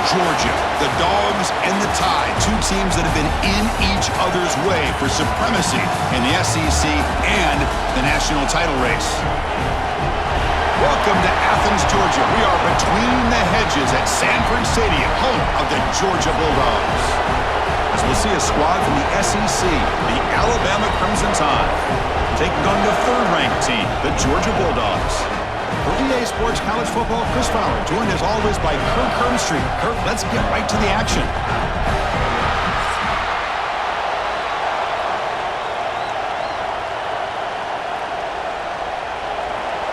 Georgia, the Dogs, and the Tide, two teams that have been in each other's way for supremacy in the SEC and the national title race. Welcome to Athens, Georgia. We are between the hedges at Sanford Stadium, home of the Georgia Bulldogs. As we'll see a squad from the SEC, the Alabama Crimson Tide, taking on the third-ranked team, the Georgia Bulldogs. For EA Sports College Football, Chris Fowler, joined as always by Kirk Hermstreet. Kirk, let's get right to the action.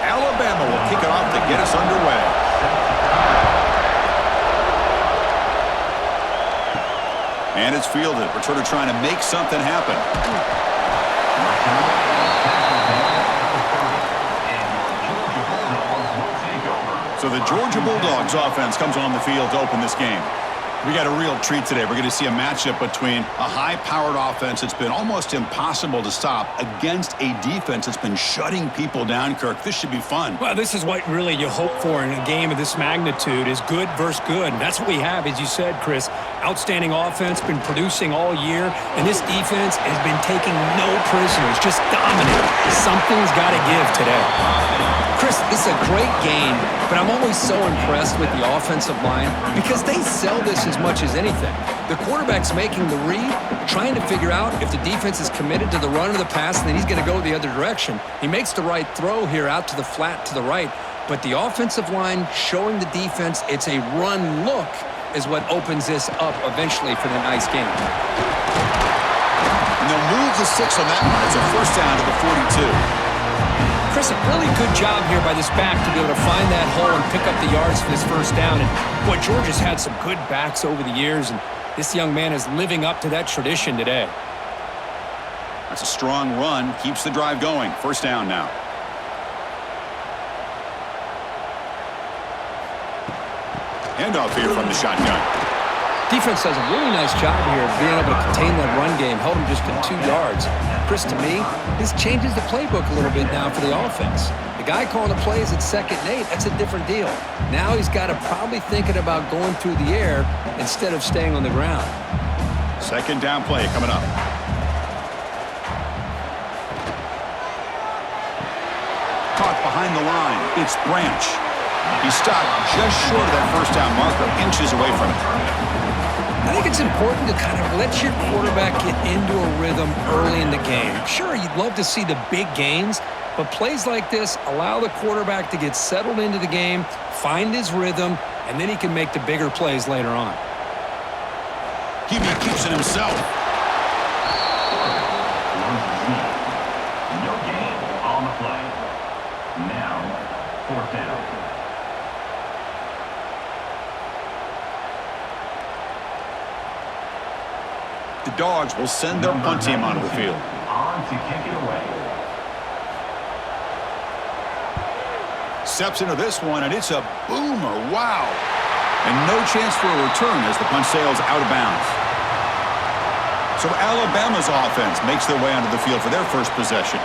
Alabama will kick it off to get us underway. And it's fielded. Returner trying to make something happen. So the Georgia Bulldogs offense comes on the field to open this game. We got a real treat today. We're going to see a matchup between a high-powered offense that's been almost impossible to stop against a defense that's been shutting people down, Kirk. This should be fun. Well, this is what really you hope for in a game of this magnitude is good versus good. And that's what we have, as you said, Chris. Outstanding offense, been producing all year, and this defense has been taking no prisoners, just dominant. Something's got to give today. Chris, this is a great game, but I'm always so impressed with the offensive line because they sell this as much as anything. The quarterback's making the read, trying to figure out if the defense is committed to the run or the pass, and then he's going to go the other direction. He makes the right throw here out to the flat to the right, but the offensive line showing the defense it's a run look is what opens this up eventually for the nice game. And they'll move the 6 on that one. It's a first down to the 42. Chris, a really good job here by this back to be able to find that hole and pick up the yards for this first down. And boy, Georgia's had some good backs over the years, and this young man is living up to that tradition today. That's a strong run. Keeps the drive going. First down now. Handoff here from the shotgun. Defense does a really nice job here of being able to contain that run game, held him just to 2 yards. Chris, to me, this changes the playbook a little bit now for the offense. The guy calling the plays at 2nd and 8, that's a different deal. Now he's got to probably thinking about going through the air instead of staying on the ground. Second down play coming up. Caught behind the line. It's Branch. He stopped just short of that first down marker, inches away from it. I think it's important to kind of let your quarterback get into a rhythm early in the game. Sure, you'd love to see the big gains, but plays like this allow the quarterback to get settled into the game, find his rhythm, and then he can make the bigger plays later on. He keeps it himself. No gain on the play. Now, 4th down. The Dogs will send their punt team onto the field. On to kick it away. Steps into this one, and it's a boomer. Wow. And no chance for a return as the punt sails out of bounds. So Alabama's offense makes their way onto the field for their first possession.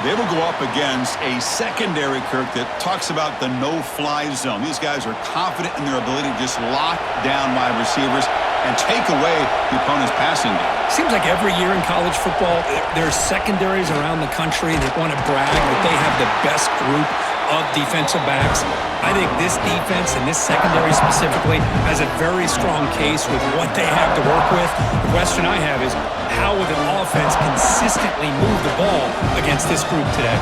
They will go up against a secondary, Kirk, that talks about the no-fly zone. These guys are confident in their ability to just lock down wide receivers and take away the opponent's passing game. Seems like every year in college football, there's secondaries around the country that want to brag that they have the best group of defensive backs. I think this defense and this secondary specifically has a very strong case with what they have to work with. The question I have is, how will the offense consistently move the ball against this group today?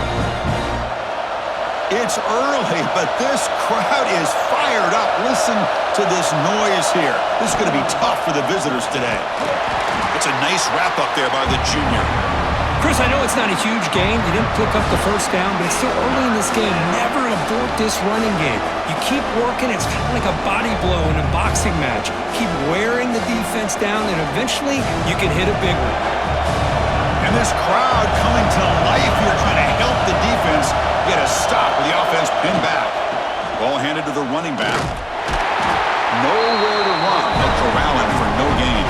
It's early, but this crowd is fired up. Listen to this noise here. This is going to be tough for the visitors today. It's a nice wrap-up there by the junior. Chris, I know it's not a huge game. You didn't pick up the first down, but it's still early in this game. Never abort this running game. You keep working. It's kind of like a body blow in a boxing match. Keep wearing the defense down, and eventually you can hit a big one. And this crowd coming to life here, trying to help the defense get a stop with the offense pinned back. Ball handed to the running back. Nowhere to run. They'll corral him for no gain.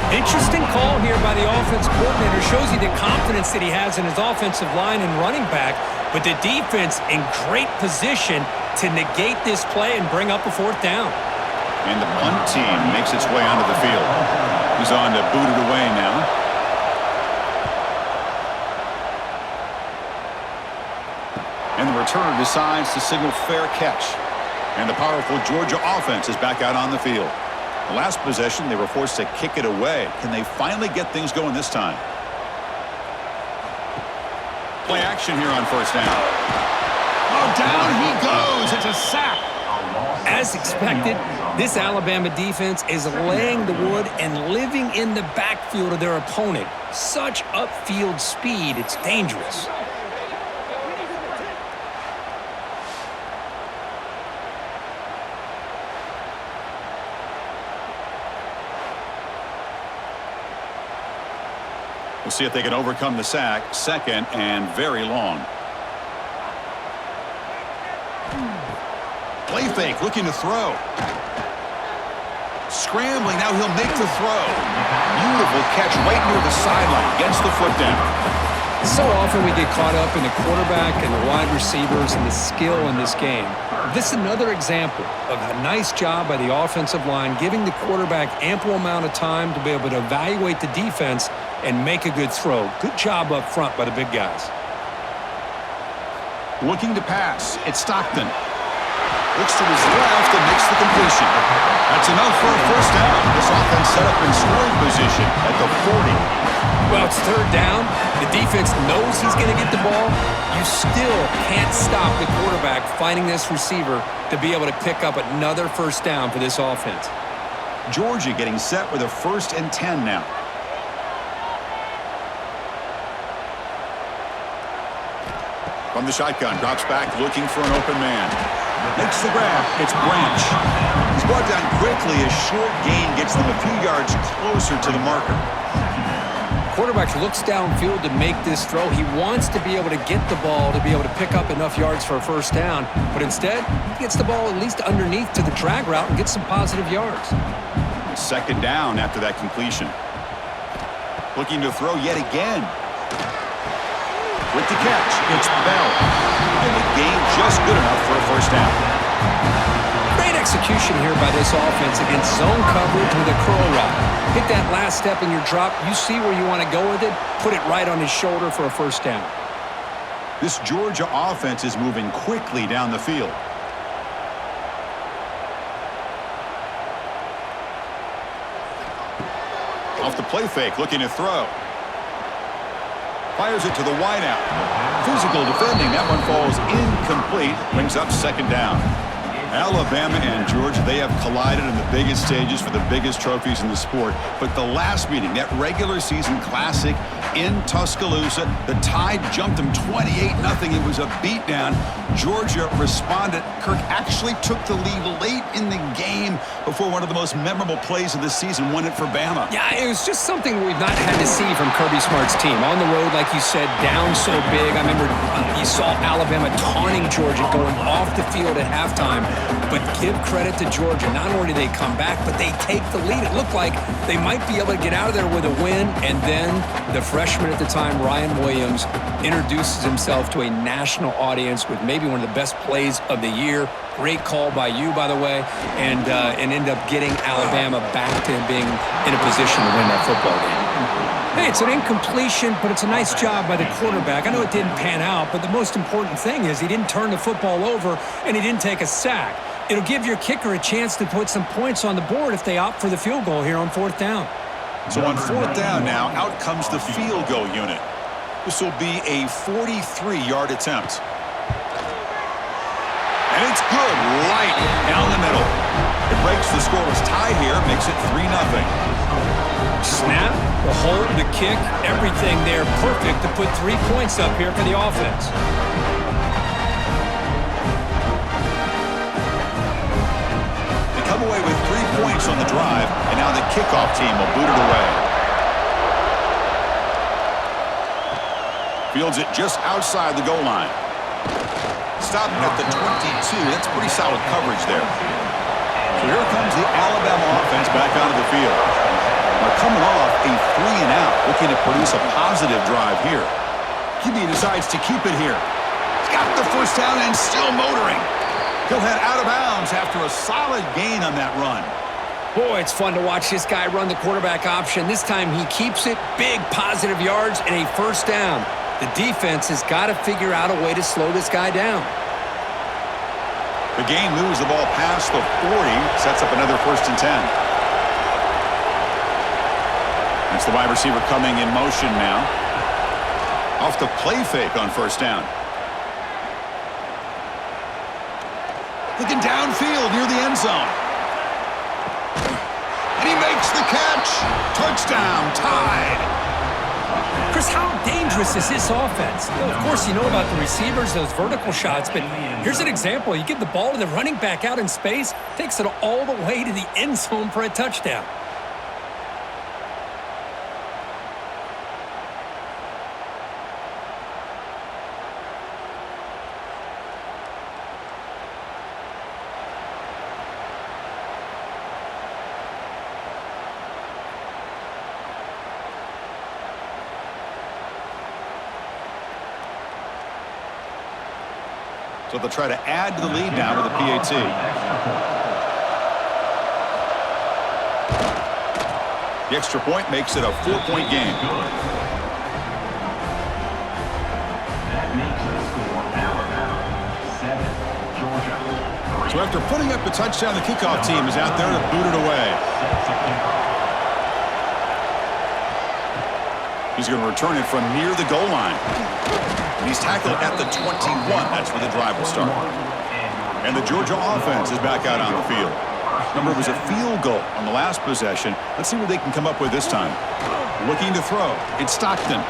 Interesting call here by the offense coordinator. Shows you the confidence that he has in his offensive line and running back, but the defense in great position to negate this play and bring up a 4th down. And the punt team makes its way onto the field. He's on to boot it away now. And the returner decides to signal fair catch. And the powerful Georgia offense is back out on the field. The last possession, they were forced to kick it away. Can they finally get things going this time? Play action here on first down. Oh, down he goes. It's a sack. As expected, this Alabama defense is laying the wood and living in the backfield of their opponent. Such upfield speed, it's dangerous. We'll see if they can overcome the sack. Second and very long. Play fake, looking to throw. Scrambling, now he'll make the throw. Beautiful catch right near the sideline. Gets the foot down. So often we get caught up in the quarterback and the wide receivers and the skill in this game. This is another example of a nice job by the offensive line, giving the quarterback ample amount of time to be able to evaluate the defense and make a good throw. Good job up front by the big guys. Looking to pass. It's Stockton. Looks to his left and makes the completion. That's enough for a first down. This offense set up in scoring position at the 40. Well, it's third down. The defense knows he's going to get the ball. You still can't stop the quarterback finding this receiver to be able to pick up another first down for this offense. Georgia getting set with a 1st and 10 now. From the shotgun, drops back looking for an open man. Makes the grab. It's Branch. He's brought down quickly. A short gain gets them a few yards closer to the marker. Quarterback looks downfield to make this throw. He wants to be able to get the ball to be able to pick up enough yards for a first down. But instead, he gets the ball at least underneath to the drag route and gets some positive yards. Second down after that completion. Looking to throw yet again. With the catch, it's Bell. And the gain just good enough for a first down. Great execution here by this offense against zone coverage with a curl route. Hit that last step in your drop. You see where you want to go with it. Put it right on his shoulder for a first down. This Georgia offense is moving quickly down the field. Off the play fake, looking to throw. Fires it to the wideout. Physical defending. That one falls incomplete. Brings up second down. Alabama and Georgia, they have collided in the biggest stages for the biggest trophies in the sport. But the last meeting, that regular season classic in Tuscaloosa, the Tide jumped them 28-0. It was a beatdown. Georgia responded. Kirk actually took the lead late in the game before one of the most memorable plays of the season won it for Bama. Yeah, it was just something we've not had to see from Kirby Smart's team. On the road, like you said, down so big. I remember you saw Alabama taunting Georgia going off the field at halftime. But give credit to Georgia. Not only do they come back, but they take the lead. It looked like they might be able to get out of there with a win. And then the freshman at the time, Ryan Williams, introduces himself to a national audience with maybe one of the best plays of the year. Great call by you, by the way, and end up getting Alabama back to being in a position to win that football game. Hey, it's an incompletion, but it's a nice job by the quarterback. I know it didn't pan out, but the most important thing is he didn't turn the football over and he didn't take a sack. It'll give your kicker a chance to put some points on the board if they opt for the field goal here on fourth down. So on fourth down now, out comes the field goal unit. This will be a 43-yard attempt. And it's good right down the middle. It breaks the scoreless tie here, makes it 3-0. Snap, the hold, the kick, everything there perfect to put 3 points up here for the offense. They come away with 3 points on the drive, and now the kickoff team will boot it away. Fields it just outside the goal line. Stopping at the 22. That's pretty solid coverage there. So here comes the Alabama offense back onto the field. Now coming off a 3-and-out, looking to produce a positive drive here. QB decides to keep it here. He's got the first down and still motoring. He'll head out of bounds after a solid gain on that run. Boy, it's fun to watch this guy run the quarterback option. This time he keeps it, big positive yards, and a first down. The defense has got to figure out a way to slow this guy down. The gain moves the ball past the 40, sets up another 1st and 10. That's the wide receiver coming in motion now. Off the play fake on 1st down. Looking downfield near the end zone. And he makes the catch. Touchdown, tied. Chris, how dangerous is this offense? Well, of course, you know about the receivers, those vertical shots, but here's an example. You give the ball to the running back out in space, takes it all the way to the end zone for a touchdown. So they'll try to add to the lead now with the PAT. The extra point makes it a 4-point game. That makes the score Alabama 7, Georgia 3. So after putting up the touchdown, the kickoff team is out there to boot it away. He's going to return it from near the goal line. And he's tackled at the 21. That's where the drive will start. And the Georgia offense is back out on the field. Remember, it was a field goal on the last possession. Let's see what they can come up with this time. Looking to throw. It's Stockton.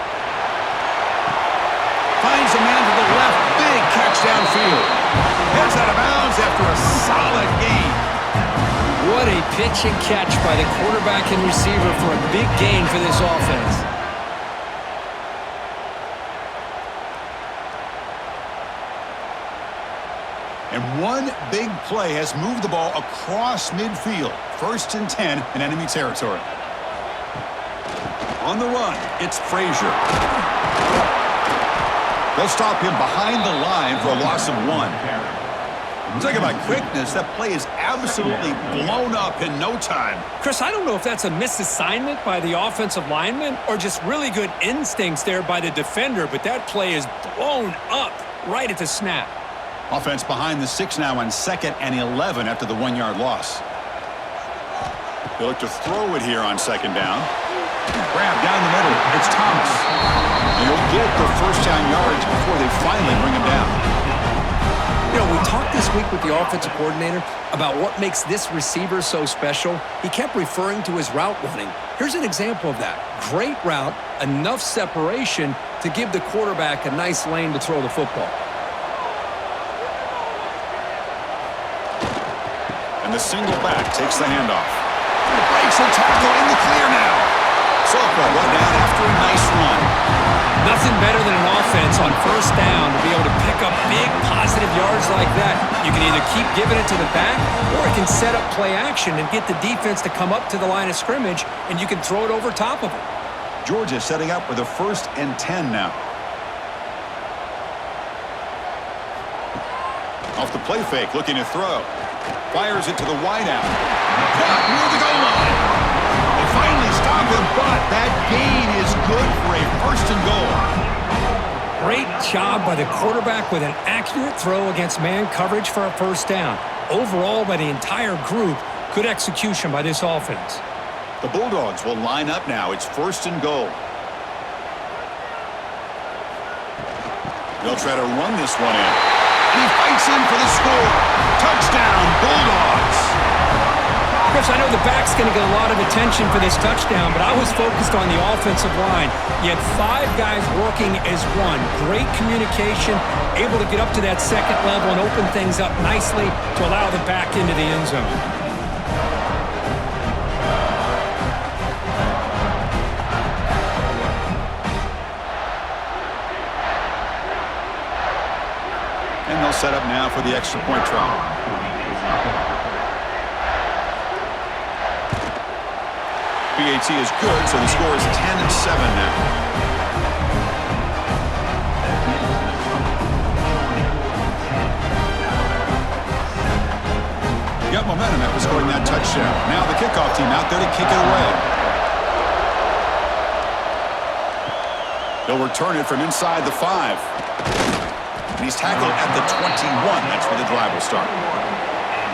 Finds a man to the left. Big catch downfield. Heads out of bounds after a solid gain. What a pitch and catch by the quarterback and receiver for a big gain for this offense. And one big play has moved the ball across midfield. 1st and 10 in enemy territory. On the run, it's Frazier. They'll stop him behind the line for a loss of 1. Talking about quickness, that play is absolutely blown up in no time. Chris, I don't know if that's a misassignment by the offensive lineman or just really good instincts there by the defender, but that play is blown up right at the snap. Offense behind the 6 now on 2nd and 11 after the 1-yard loss. They look to throw it here on 2nd down. Grab down the middle. It's Thomas. And he'll get the 1st down yards before they finally bring him down. You know, we talked this week with the offensive coordinator about what makes this receiver so special. He kept referring to his route running. Here's an example of that. Great route, enough separation to give the quarterback a nice lane to throw the football. And the single back takes the handoff. Breaks a tackle in the clear now. Soka run down after a nice run. Nothing better than an offense on 1st down to be able to pick up big positive yards like that. You can either keep giving it to the back or it can set up play action and get the defense to come up to the line of scrimmage and you can throw it over top of it. Georgia setting up with a 1st and 10 now. Off the play fake, looking to throw. Fires it to the wideout. Caught near the goal line. They finally stop him, but that gain is good for a 1st and goal. Great job by the quarterback with an accurate throw against man coverage for a 1st down. Overall, by the entire group, good execution by this offense. The Bulldogs will line up now. It's 1st and goal. They'll try to run this one in. And he fights in for the score. Touchdown, Bulldogs. Chris, I know the back's going to get a lot of attention for this touchdown, but I was focused on the offensive line. You had 5 guys working as one. Great communication, able to get up to that 2nd level and open things up nicely to allow the back into the end zone. And they'll set up now for the extra point try. PAT is good, so the score is 10-7 now. got momentum after scoring that touchdown. Now the kickoff team out there to kick it away. He'll return it from inside the 5. And he's tackled at the 21. That's where the drive will start.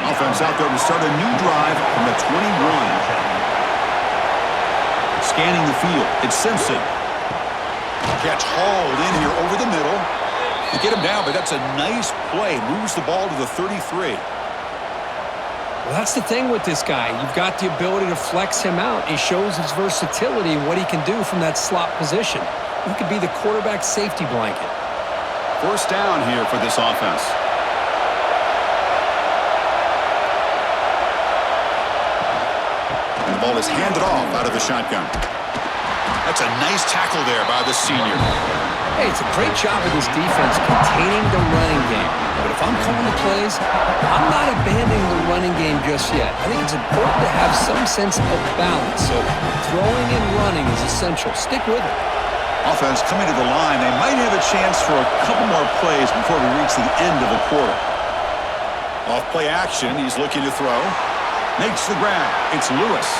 Offense out there to start a new drive from the 21. Scanning the field, it's Simpson. Catch hauled in here over the middle. To get him down, but that's a nice play. Moves the ball to the 33. Well, that's the thing with this guy. You've got the ability to flex him out. He shows his versatility and what he can do from that slot position. He could be the quarterback safety blanket. First down here for this offense. And the ball is handed off out of the shotgun. That's a nice tackle there by the senior. Hey, it's a great job of this defense containing the running game. But if I'm calling the plays, I'm not abandoning the running game just yet. I think it's important to have some sense of balance. So throwing and running is essential. Stick with it. Offense coming to the line. They might have a chance for a couple more plays before we reach the end of the quarter. Off play action. He's looking to throw. Makes the grab. It's Lewis.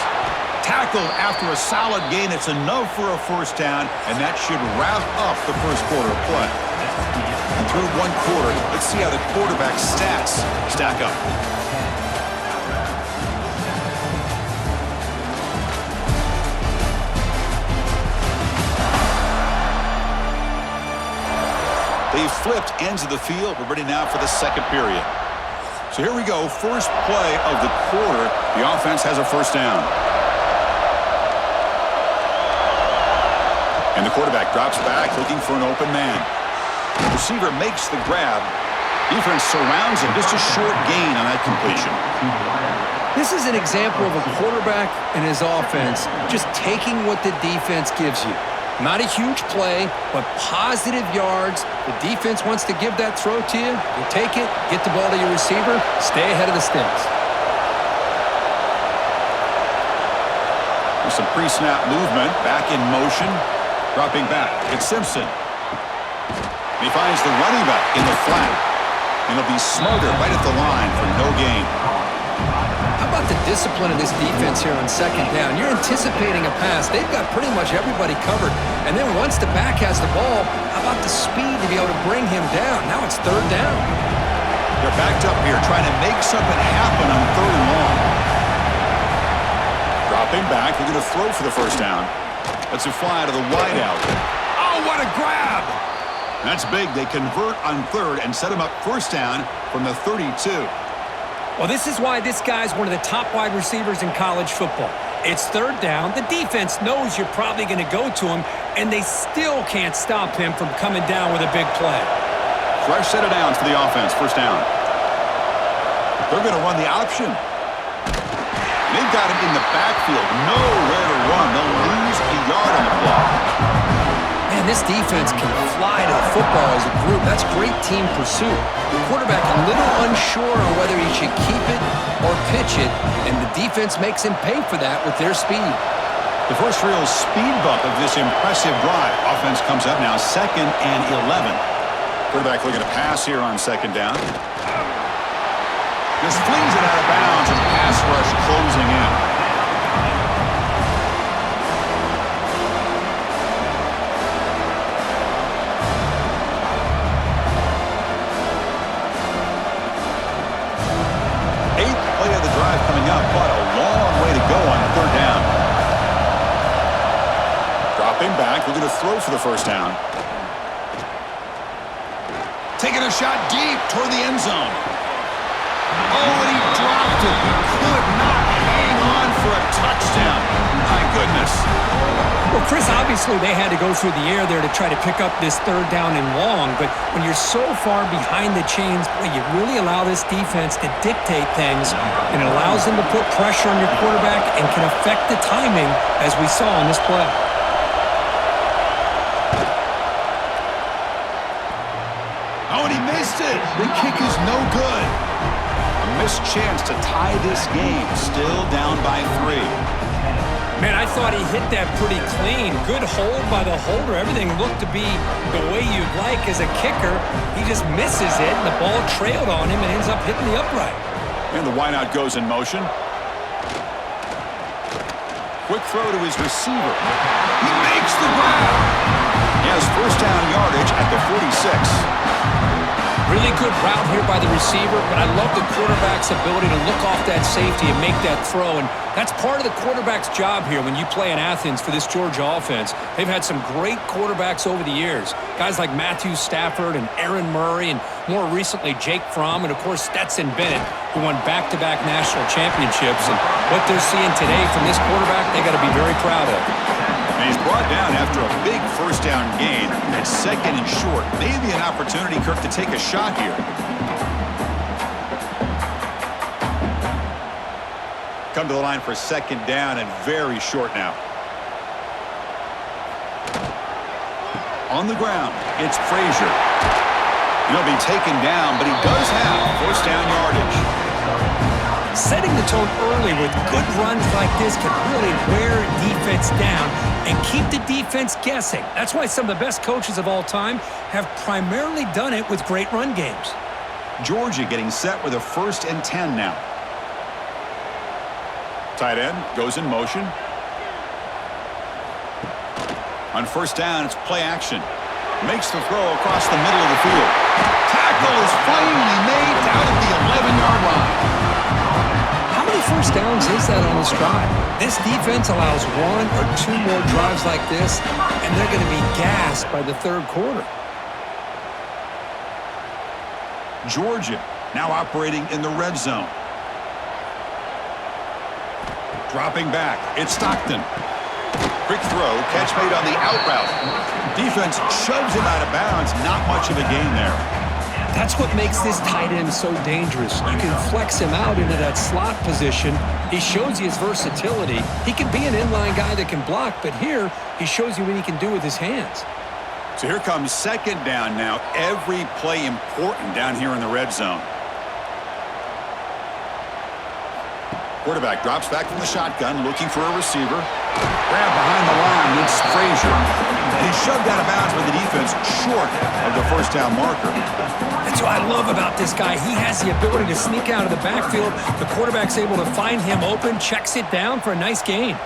Tackled after a solid gain. It's enough for a first down, and that should wrap up the first quarter of play. And through one quarter, let's see how the quarterback's stats stack up. They flipped ends of the field. We're ready now for the second period. So here we go. First play of the quarter. The offense has a first down. And the quarterback drops back, looking for an open man. The receiver makes the grab. Defense surrounds him. Just a short gain on that completion. This is an example of a quarterback and his offense just taking what the defense gives you. Not a huge play, but positive yards. The defense wants to give that throw to you. You take it, get the ball to your receiver, stay ahead of the sticks. There's some pre-snap movement, back in motion. Dropping back, it's Simpson. He finds the running back in the flat. And he'll be smothered right at the line for no gain. How about the discipline of this defense here on second down? You're anticipating a pass. They've got pretty much everybody covered. And then once the back has the ball, how about the speed to be able to bring him down? Now it's third down. They're backed up here trying to make something happen on third and long. Dropping back, they're going to throw for the first down. That's a fly to the wideout. Oh, what a grab! That's big. They convert on third and set him up first down from the 32. Well, this is why this guy's one of the top wide receivers in college football. It's third down. The defense knows you're probably going to go to him, and they still can't stop him from coming down with a big play. Fresh set of downs for the offense. First down. They're going to run the option. They've got him in the backfield. Nowhere to run. They'll lose a yard on the play. Man, this defense can fly to the football as a group. That's great team pursuit. The quarterback a little unsure on whether he should keep it or pitch it, and the defense makes him pay for that with their speed. The first real speed bump of this impressive drive. Offense comes up now, 2nd and 11. Quarterback looking to pass here on second down. Just flings it out of bounds and pass rush closing in. Eighth play of the drive coming up, but a long way to go on third down. Dropping back, looking to throw for the first down. Taking a shot deep toward the end zone. Oh, and he dropped it. He could not hang on for a touchdown. My goodness. Well, Chris, obviously they had to go through the air there to try to pick up this third down and long, but when you're so far behind the chains, boy, you really allow this defense to dictate things, and it allows them to put pressure on your quarterback and can affect the timing, as we saw on this play. Oh, and he missed it. The kick is no good. A missed chance to tie this game. Still down by 3. Man, I thought he hit that pretty clean. Good hold by the holder. Everything looked to be the way you'd like as a kicker. He just misses it, and the ball trailed on him and ends up hitting the upright. And the wideout goes in motion. Quick throw to his receiver. He makes the grab. He has first down yardage at the 46. Really good route here by the receiver, but I love the quarterback's ability to look off that safety and make that throw. And that's part of the quarterback's job here when you play in Athens for this Georgia offense. They've had some great quarterbacks over the years. Guys like Matthew Stafford and Aaron Murray, and more recently Jake Fromm, and of course Stetson Bennett, who won back-to-back national championships. And what they're seeing today from this quarterback, they got to be very proud of. And he's brought down after a big first down gain. At second and short. Maybe an opportunity, Kirk, to take a shot here. Come to the line for second down and very short now. On the ground, it's Frazier. He'll be taken down, but he does have first down yardage. Setting the tone early with good runs like this can really wear defense down and keep the defense guessing. That's why some of the best coaches of all time have primarily done it with great run games. Georgia getting set with a 1st and 10 now. Tight end goes in motion. On first down, it's play action. Makes the throw across the middle of the field. Tackle is finally made down at the 11-yard line. How many first downs is that on this drive? This defense allows 1 or 2 more drives like this, and they're going to be gassed by the third quarter. Georgia now operating in the red zone. Dropping back, it's Stockton. Quick throw, catch made on the out route. Defense shoves him out of bounds. Not much of a gain there. That's what makes this tight end so dangerous. You can flex him out into that slot position. He shows you his versatility. He can be an inline guy that can block, but here he shows you what he can do with his hands. So here comes second down now. Every play important down here in the red zone. Quarterback drops back from the shotgun, looking for a receiver. Grab behind the line, it's Frazier. And he's shoved out of bounds by the defense short of the first down marker. That's what I love about this guy. He has the ability to sneak out of the backfield. The quarterback's able to find him open, checks it down for a nice gain.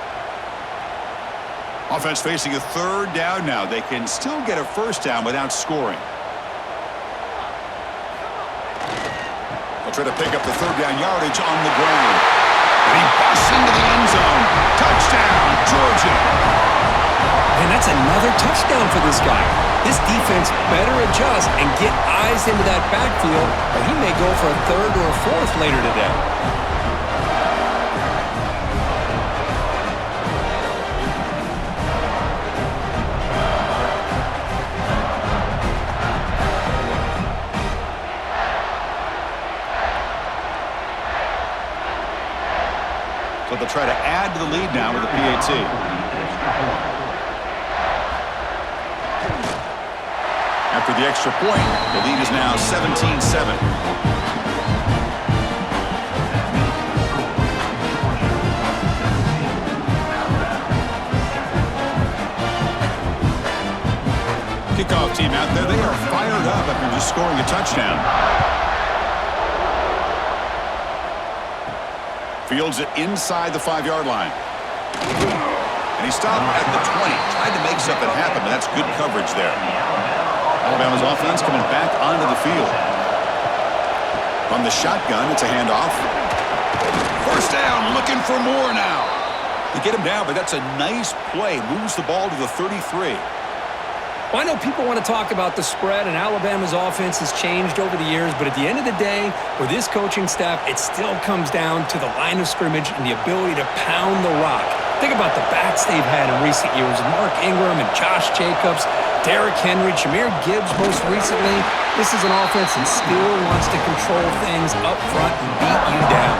Offense facing a third down now. They can still get a first down without scoring. They'll try to pick up the third down yardage on the ground. And he busts into the end zone. Touchdown, Georgia. And that's another touchdown for this guy. This defense better adjust and get eyes into that backfield, or he may go for a third or a fourth later today. So they'll try to add to the lead now with a PAT. After the extra point, the lead is now 17-7. Kickoff team out there, they are fired up after just scoring a touchdown. Fields it inside the 5-yard line. And he stopped at the 20. Tried to make something happen, but that's good coverage there. Alabama's offense coming back onto the field. From the shotgun, it's a handoff. First down, looking for more now. They get him down, but that's a nice play. Moves the ball to the 33. Well, I know people want to talk about the spread, and Alabama's offense has changed over the years, but at the end of the day, with this coaching staff, it still comes down to the line of scrimmage and the ability to pound the rock. Think about the backs they've had in recent years. Mark Ingram and Josh Jacobs, Derrick Henry, Jahmyr Gibbs most recently. This is an offense that still wants to control things up front and beat you down.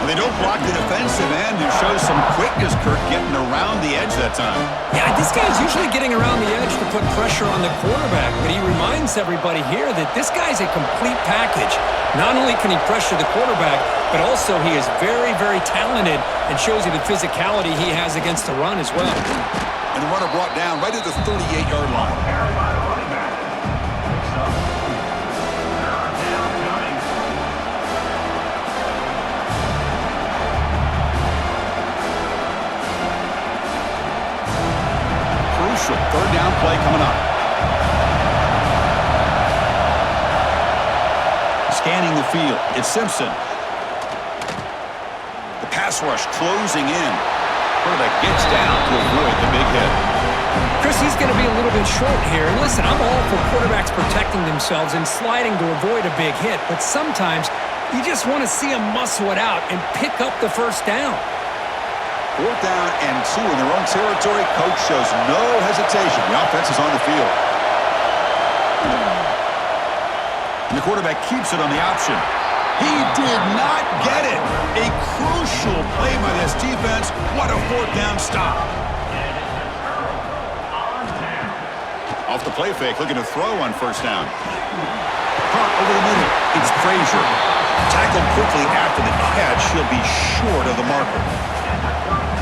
Well, they don't block the defensive end, who shows some quickness, Kirk, getting around the edge that time. Yeah, this guy's usually getting around the edge to put pressure on the quarterback, but he reminds everybody here that this guy's a complete package. Not only can he pressure the quarterback, but also he is very, very talented and shows you the physicality he has against the run as well. And the runner brought down right at the 38-yard line. play coming up. Scanning the field, it's Simpson. The pass rush closing in. Quarterback gets down to avoid the big hit. Chris, he's going to be a little bit short here. And listen, I'm all for quarterbacks protecting themselves and sliding to avoid a big hit. But sometimes you just want to see them muscle it out and pick up the first down. 4th down and 2 in their own territory. Coach shows no hesitation. The offense is on the field. And the quarterback keeps it on the option. He did not get it. A crucial play by this defense. What a 4th down stop. Off the play fake, looking to throw on 1st down. Caught over the middle. It's Frazier. Tackled quickly after the catch. He'll be short of the marker.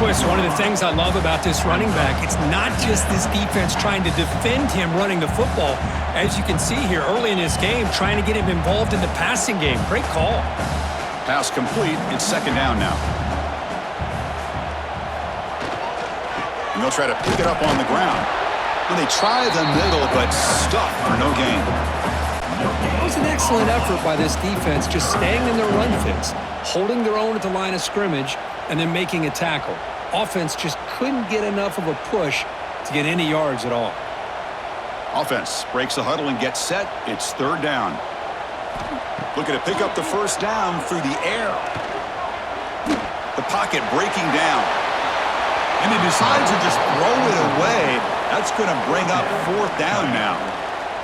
Chris, one of the things I love about this running back, it's not just this defense trying to defend him running the football. As you can see here early in this game, trying to get him involved in the passing game. Great call. Pass complete. It's 2nd down now. And they'll try to pick it up on the ground. And they try the middle, but stuffed for no gain. It was an excellent effort by this defense, just staying in their run fits, holding their own at the line of scrimmage, and then making a tackle. Offense just couldn't get enough of a push to get any yards at all. Offense breaks the huddle and gets set. It's 3rd down. Looking to pick up the 1st down through the air. The pocket breaking down. And he decides to just throw it away. That's going to bring up 4th down now.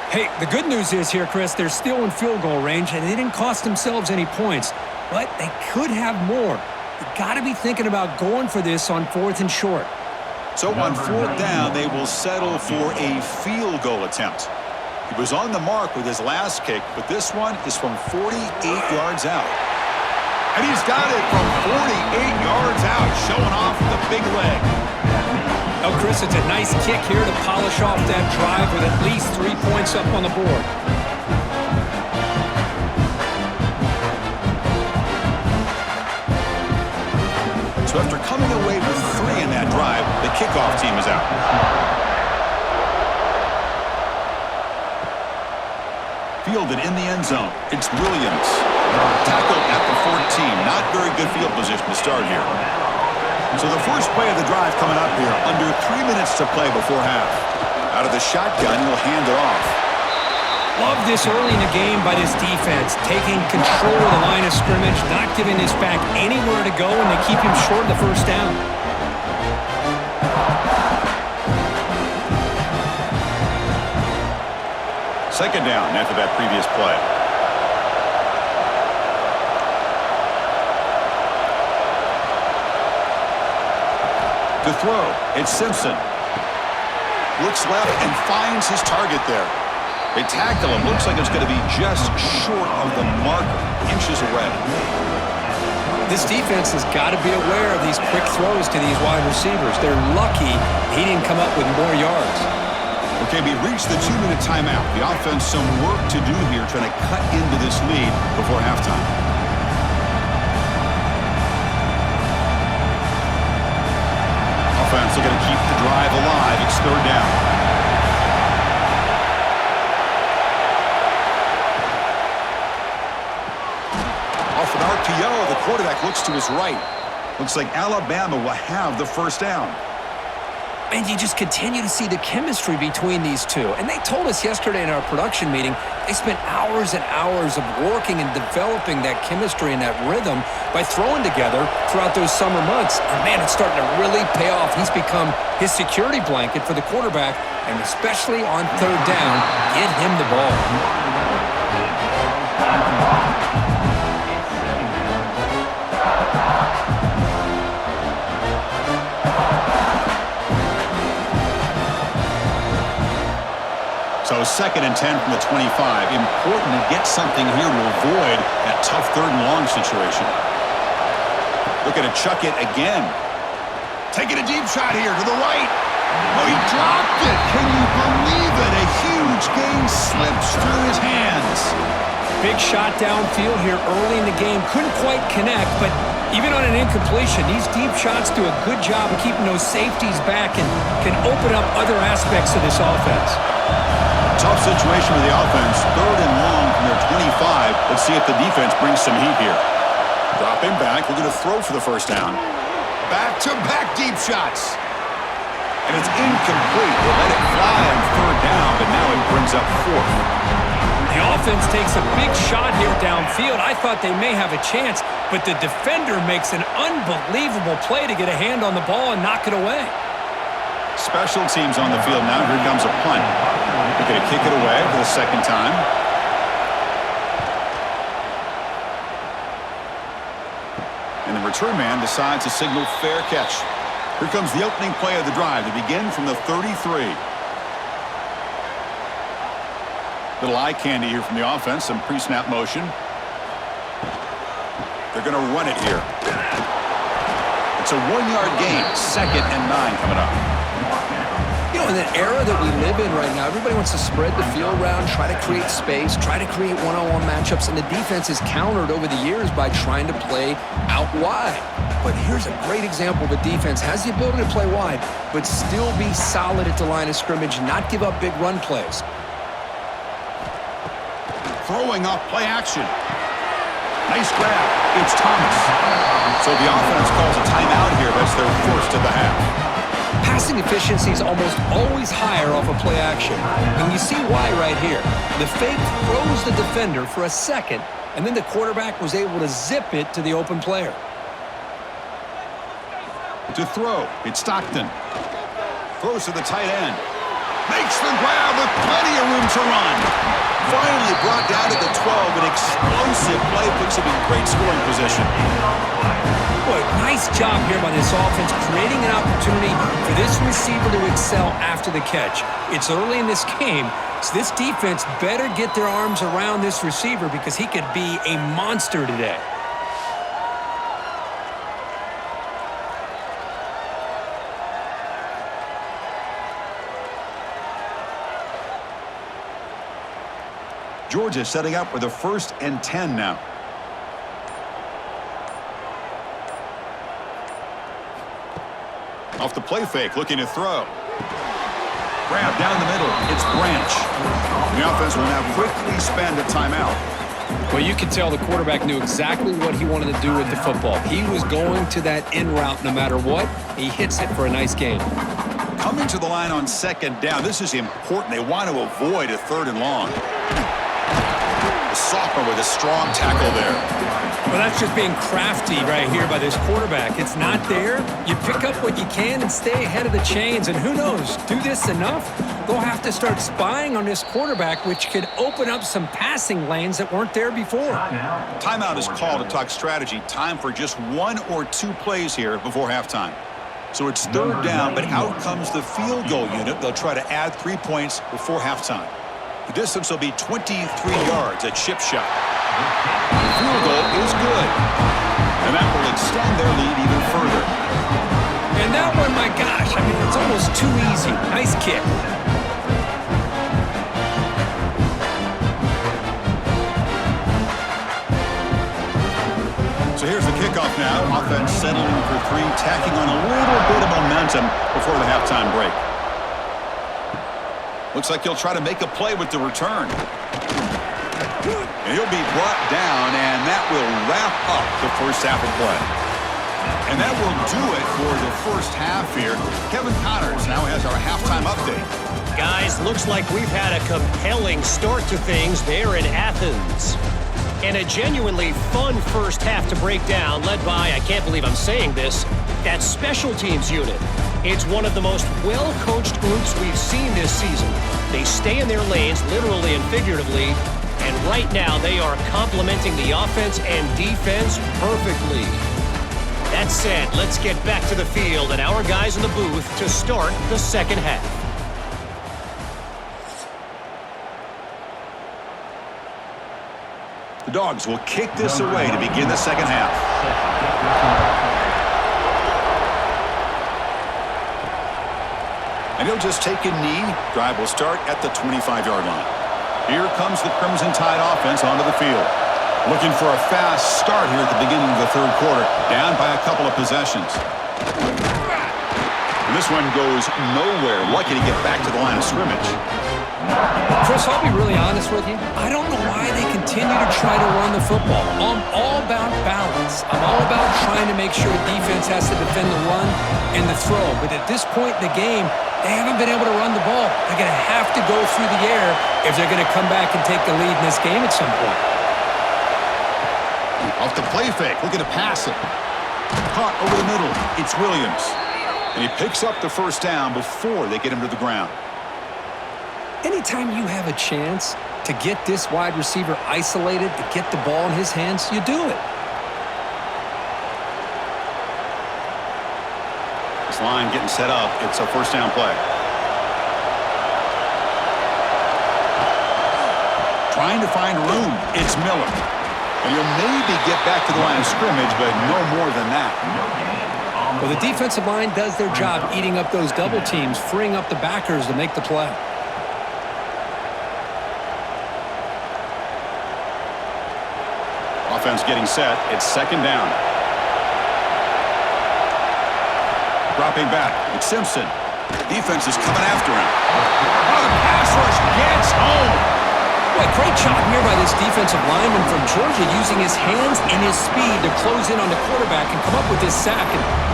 Hey, the good news is here, Chris, they're still in field goal range, and they didn't cost themselves any points. But they could have more. You got to be thinking about going for this on 4th and short. So on 4th down, they will settle for a field goal attempt. He was on the mark with his last kick, but this one is from 48 yards out. And he's got it from 48 yards out, showing off the big leg. Oh, Chris, it's a nice kick here to polish off that drive with at least 3 points up on the board. So after coming away with 3 in that drive, the kickoff team is out. Fielded in the end zone. It's Williams. Tackled at the 14. Not very good field position to start here. So the first play of the drive coming up here. Under 3 minutes to play before half. Out of the shotgun, he'll hand it off. Love this early in the game by this defense, taking control of the line of scrimmage, not giving this back anywhere to go, and they keep him short of the 1st down. Second down after that previous play. To throw, it's Simpson. Looks left and finds his target there. They tackle him. Looks like it's going to be just short of the marker, inches away. This defense has got to be aware of these quick throws to these wide receivers. They're lucky he didn't come up with more yards. Okay, we reached the 2-minute timeout. The offense some work to do here, trying to cut into this lead before halftime. Offense looking to keep the drive alive. It's 3rd down. Off an RPO, the quarterback looks to his right. Looks like Alabama will have the 1st down. And you just continue to see the chemistry between these two. And they told us yesterday in our production meeting, they spent hours and hours of working and developing that chemistry and that rhythm by throwing together throughout those summer months. And man, it's starting to really pay off. He's become his security blanket for the quarterback, and especially on 3rd down, get him the ball. So 2nd and 10 from the 25. Important to get something here to avoid that tough 3rd and long situation. Looking to chuck it again. Taking a deep shot here to the right. Oh, he dropped it. Can you believe it? A huge gain slips through his hands. Big shot downfield here early in the game. Couldn't quite connect, but even on an incompletion, these deep shots do a good job of keeping those safeties back and can open up other aspects of this offense. Tough situation with the offense. 3rd and long from their 25. Let's see if the defense brings some heat here. Dropping back. We're going to throw for the first down. Back-to-back deep shots. And it's incomplete. They let it fly on 3rd down, but now it brings up 4th. The offense takes a big shot here downfield. I thought they may have a chance, but the defender makes an unbelievable play to get a hand on the ball and knock it away. Special teams on the field now. Here comes a punt. They're going to kick it away for the 2nd time. And the return man decides to signal fair catch. Here comes the opening play of the drive to begin from the 33. Little eye candy here from the offense. Some pre-snap motion. They're going to run it here. It's a 1-yard gain. 2nd and 9 coming up. You know, in the era that we live in right now, everybody wants to spread the field around, try to create space, try to create one-on-one matchups, and the defense is countered over the years by trying to play out wide. But here's a great example of a defense has the ability to play wide, but still be solid at the line of scrimmage, not give up big run plays. Throwing off play action. Nice grab. It's Thomas. So the offense calls a timeout here. That's their 1st of the half. Passing efficiency is almost always higher off of play action. And you see why right here. The fake throws the defender for a second, and then the quarterback was able to zip it to the open player. To throw, it's Stockton. Throws to the tight end. Makes the grab with plenty of room to run. Finally brought down at the 12. An explosive play puts him in great scoring position. Boy, nice job here by this offense, creating an opportunity for this receiver to excel after the catch. It's early in this game, so this defense better get their arms around this receiver because he could be a monster today. Georgia setting up with a 1st and 10 now. Off the play fake, looking to throw. Grab down the middle. It's Branch. The offense will now quickly spend a timeout. Well, you can tell the quarterback knew exactly what he wanted to do with the football. He was going to that in route no matter what. He hits it for a nice gain. Coming to the line on 2nd down. This is important. They want to avoid a 3rd and long. The sophomore with a strong tackle there. Well, that's just being crafty right here by this quarterback. It's not there. You pick up what you can and stay ahead of the chains. And who knows, do this enough, they'll have to start spying on this quarterback, which could open up some passing lanes that weren't there before. Timeout is called to talk strategy. Time for just 1 or 2 plays here before halftime. So it's 3rd down, but out comes the field goal unit. They'll try to add 3 points before halftime. The distance will be 23 yards at chip shot. The field goal is good. And that will extend their lead even further. And that one, my gosh, I mean, it's almost too easy. Nice kick. So here's the kickoff now. Offense settling for 3, tacking on a little bit of momentum before the halftime break. Looks like he'll try to make a play with the return. And he'll be brought down, and that will wrap up the first half of play. And that will do it for the first half here. Kevin Connors now has our halftime update. Guys, looks like we've had a compelling start to things there in Athens. And a genuinely fun first half to break down, led by, I can't believe I'm saying this, that special teams unit. It's one of the most well-coached groups we've seen this season. They stay in their lanes, literally and figuratively, and right now they are complementing the offense and defense perfectly. That said, let's get back to the field and our guys in the booth to start the second half. The Dogs will kick this away to begin the second half. And he'll just take a knee. Drive will start at the 25-yard line. Here comes the Crimson Tide offense onto the field. Looking for a fast start here at the beginning of the third quarter. Down by a couple of possessions. And this one goes nowhere. Lucky to get back to the line of scrimmage. Chris, I'll be really honest with you. I don't know why they continue to try to run the football. I'm all about balance. I'm all about trying to make sure the defense has to defend the run and the throw. But at this point in the game, they haven't been able to run the ball. They're going to have to go through the air if they're going to come back and take the lead in this game at some point. Off the play fake. Looking to pass it. Caught over the middle. It's Williams. And he picks up the first down before they get him to the ground. Anytime you have a chance to get this wide receiver isolated, to get the ball in his hands, you do it. This line getting set up. It's a first down play. Trying to find room. It's Miller. And you'll maybe get back to the line of scrimmage, but no more than that. Well, the defensive line does their job eating up those double teams, freeing up the backers to make the play. Offense getting set. It's second down. Dropping back. It's Simpson. Defense is coming after him. Oh, the pass rush gets home. Boy, great job here by this defensive lineman from Georgia using his hands and his speed to close in on the quarterback and come up with this sack.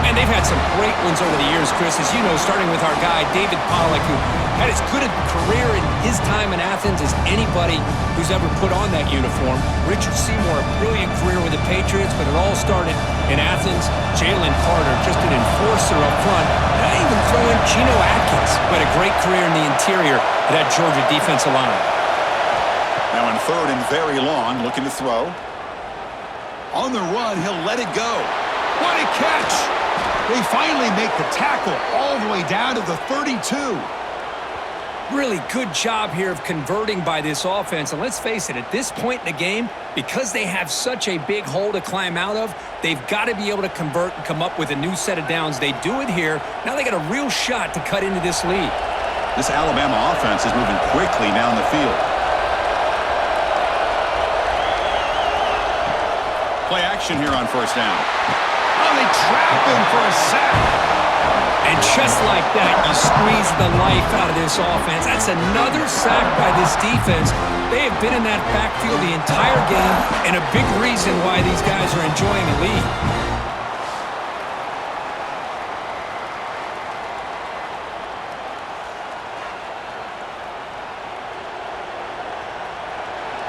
And they've had some great ones over the years, Chris, as you know, starting with our guy, David Pollack, who had as good a career in his time in Athens as anybody who's ever put on that uniform. Richard Seymour, a brilliant career with the Patriots, but it all started in Athens. Jalen Carter, just an enforcer up front. And I even throw in Geno Atkins, who had a great career in the interior of that Georgia defensive line. Now in third and very long, looking to throw. On the run, he'll let it go. What a catch! They finally make the tackle all the way down to the 32. Really good job here of converting by this offense. And let's face it, at this point in the game, because they have such a big hole to climb out of, they've got to be able to convert and come up with a new set of downs. They do it here. Now they got a real shot to cut into this lead. This Alabama offense is moving quickly down the field. Play action here on first down. Oh, they trap him for a sack. And just like that, you squeeze the life out of this offense. That's another sack by this defense. They have been in that backfield the entire game, and a big reason why these guys are enjoying the lead.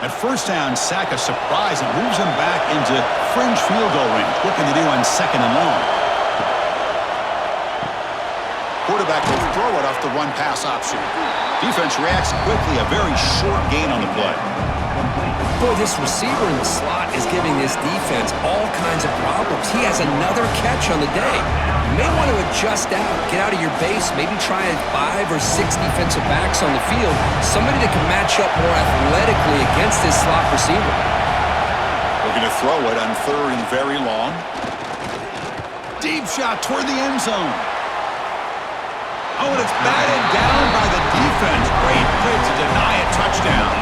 At first down, sack a surprise and moves him back into fringe field goal range. Looking to do on second and long. Quarterback will throw it off the run pass option. Defense reacts quickly. A very short gain on the play. Boy, this receiver in the slot is giving this defense all kinds of problems. He has another catch on the day. You may want to adjust out, get out of your base, maybe try 5 or 6 defensive backs on the field, somebody that can match up more athletically against this slot receiver. Looking to throw it on third and very long. Deep shot toward the end zone. Oh, and it's batted down by the defense. Great play to deny a touchdown.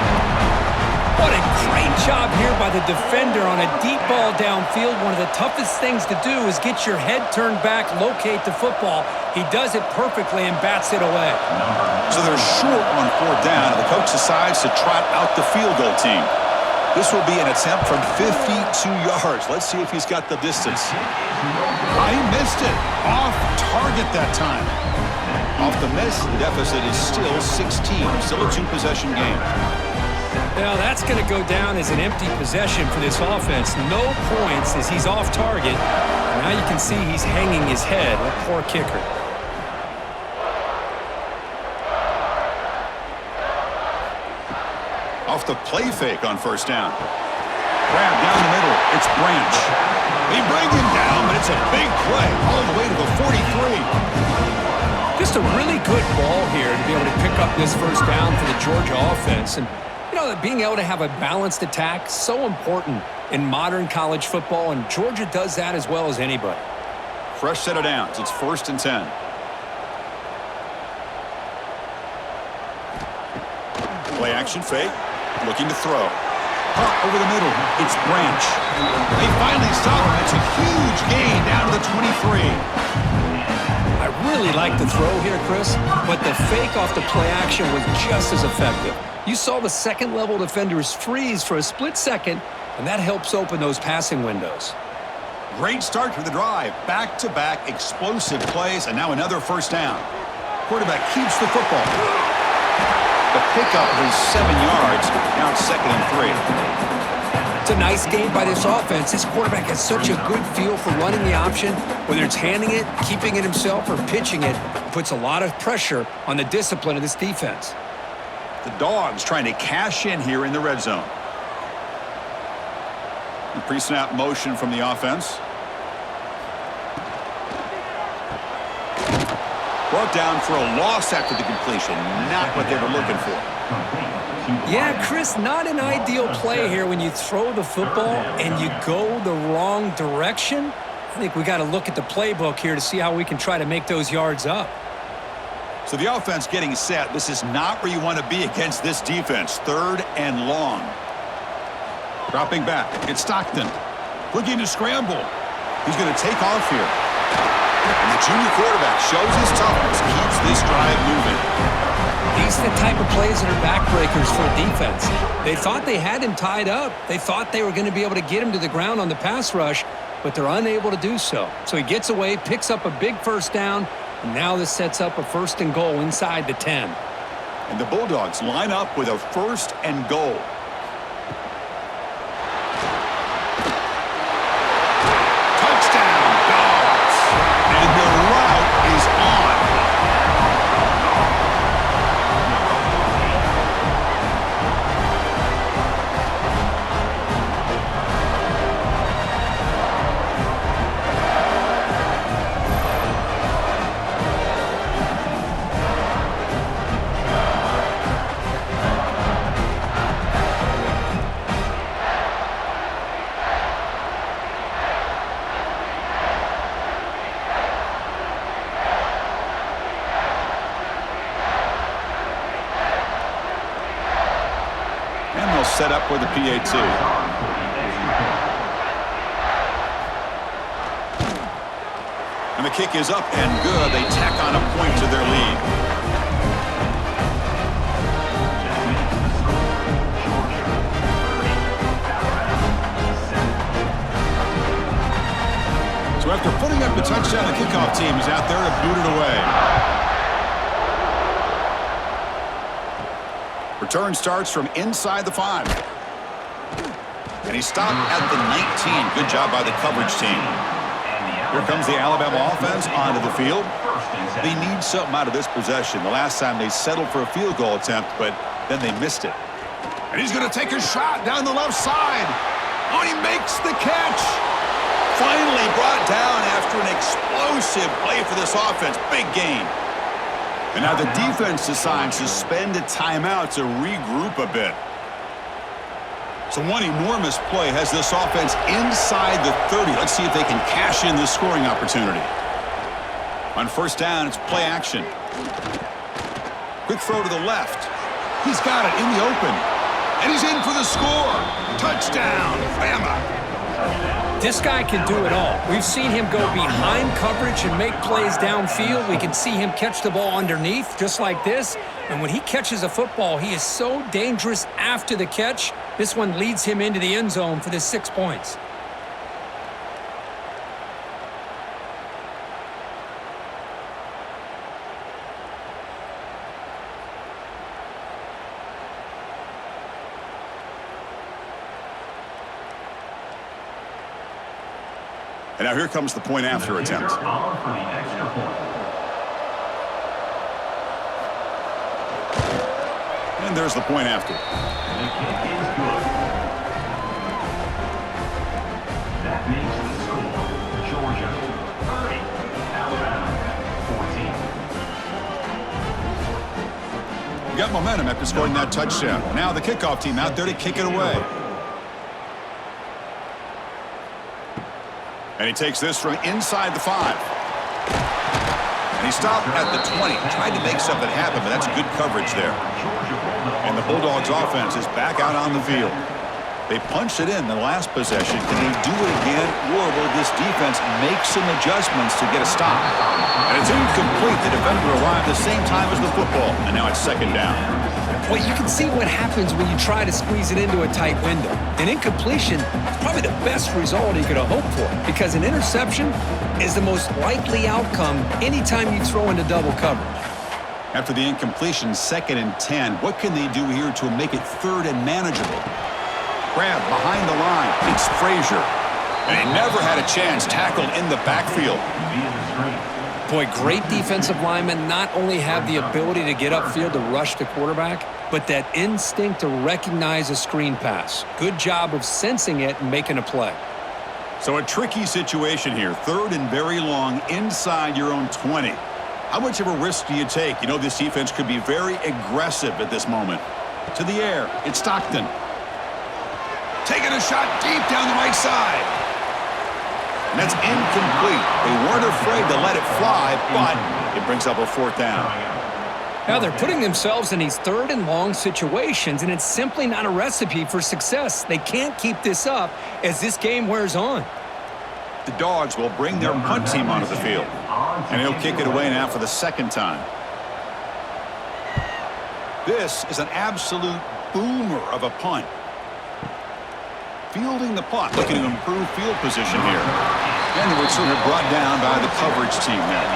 What a great job here by the defender on a deep ball downfield. One of the toughest things to do is get your head turned back, locate the football. He does it perfectly and bats it away. So they're short on fourth down, and the coach decides to trot out the field goal team. This will be an attempt from 52 yards. Let's see if he's got the distance. Oh, he missed it. Off target that time. Off the miss, the deficit is still 16. Still a 2-possession game. Now that's going to go down as an empty possession for this offense. No points as he's off target. And now you can see he's hanging his head. A poor kicker. Off the play fake on first down. Grab down the middle. It's Branch. They bring him down, but it's a big play all the way to the 43. Just a really good ball here to be able to pick up this first down for the Georgia offense. And you know, being able to have a balanced attack, so important in modern college football, and Georgia does that as well as anybody. Fresh set of downs. It's 1st and 10. Play action fake. Looking to throw. Caught over the middle. It's Branch. They finally stop him. It's a huge gain down to the 23. I really like the throw here, Chris, but the fake off the play action was just as effective. You saw the second-level defenders freeze for a split second, and that helps open those passing windows. Great start to the drive. Back-to-back explosive plays, and now another first down. Quarterback keeps the football. The pickup was 7 yards. Now it's 2nd and 3. It's a nice game by this offense. This quarterback has such a good feel for running the option. Whether it's handing it, keeping it himself, or pitching it, puts a lot of pressure on the discipline of this defense. The Dogs trying to cash in here in the red zone. The pre-snap motion from the offense. Brought down for a loss after the completion. Not what they were looking for. Yeah, Chris, not an ideal play here when you throw the football and you go the wrong direction. I think we got to look at the playbook here to see how we can try to make those yards up. So the offense getting set. This is not where you want to be against this defense. 3rd and long. Dropping back. It's Stockton. Looking to scramble. He's going to take off here. And the junior quarterback shows his toughness, keeps this drive moving. These are the type of plays that are backbreakers for a defense. They thought they had him tied up. They thought they were going to be able to get him to the ground on the pass rush, but they're unable to do so. So he gets away, picks up a big first down, and now this sets up a 1st and goal inside the 10. And the Bulldogs line up with a 1st and goal. Set up for the PAT. And the kick is up and good. They tack on a point to their lead. So after putting up the touchdown, the kickoff team is out there to boot it away. Return starts from inside the 5. And he stopped at the 19. Good job by the coverage team. Here comes the Alabama offense onto the field. They need something out of this possession. The last time they settled for a field goal attempt, but then they missed it. And he's going to take a shot down the left side. Oh, he makes the catch. Finally brought down after an explosive play for this offense. Big gain. And now the defense decides to spend a timeout to regroup a bit. So one enormous play has this offense inside the 30. Let's see if they can cash in this scoring opportunity. On first down, it's play action. Quick throw to the left. He's got it in the open. And he's in for the score. Touchdown, Bama. This guy can do it all. We've seen him go behind coverage and make plays downfield. We can see him catch the ball underneath, just like this. And when he catches a football, he is so dangerous after the catch. This one leads him into the end zone for the 6 points. And now here comes the point after attempt. And there's the point after. The kick is good. That makes the score Georgia 30, Alabama 14. Got momentum after scoring that touchdown. Now the kickoff team out there to kick it away. And he takes this from inside the 5. And he stopped at the 20. Tried to make something happen, but that's good coverage there. And the Bulldogs offense is back out on the field. They punched it in the last possession. Can they do it again, or will this defense make some adjustments to get a stop? And it's incomplete. The defender arrived the same time as the football, and now it's second down. Well, you can see what happens when you try to squeeze it into a tight window. An incompletion is probably the best result you could have hoped for, because an interception is the most likely outcome anytime you throw into double coverage. After the incompletion, 2nd and 10. What can they do here to make it 3rd and manageable? Grab behind the line. It's Frazier. And he never had a chance, tackled in the backfield. Boy, great defensive linemen not only have the ability to get upfield to rush the quarterback, but that instinct to recognize a screen pass. Good job of sensing it and making a play. So a tricky situation here. 3rd and very long inside your own 20. How much of a risk do you take? You know this defense could be very aggressive at this moment. To the air, it's Stockton. Taking a shot deep down the right side. And that's incomplete. They weren't afraid to let it fly, but it brings up a 4th down. Now they're putting themselves in these 3rd and long situations, and it's simply not a recipe for success. They can't keep this up as this game wears on. The Dogs will bring their punt team onto the field. And he'll kick it away now for the 2nd time. This is an absolute boomer of a punt. Fielding the punt, looking to improve field position here. And the returner brought down by the coverage team there.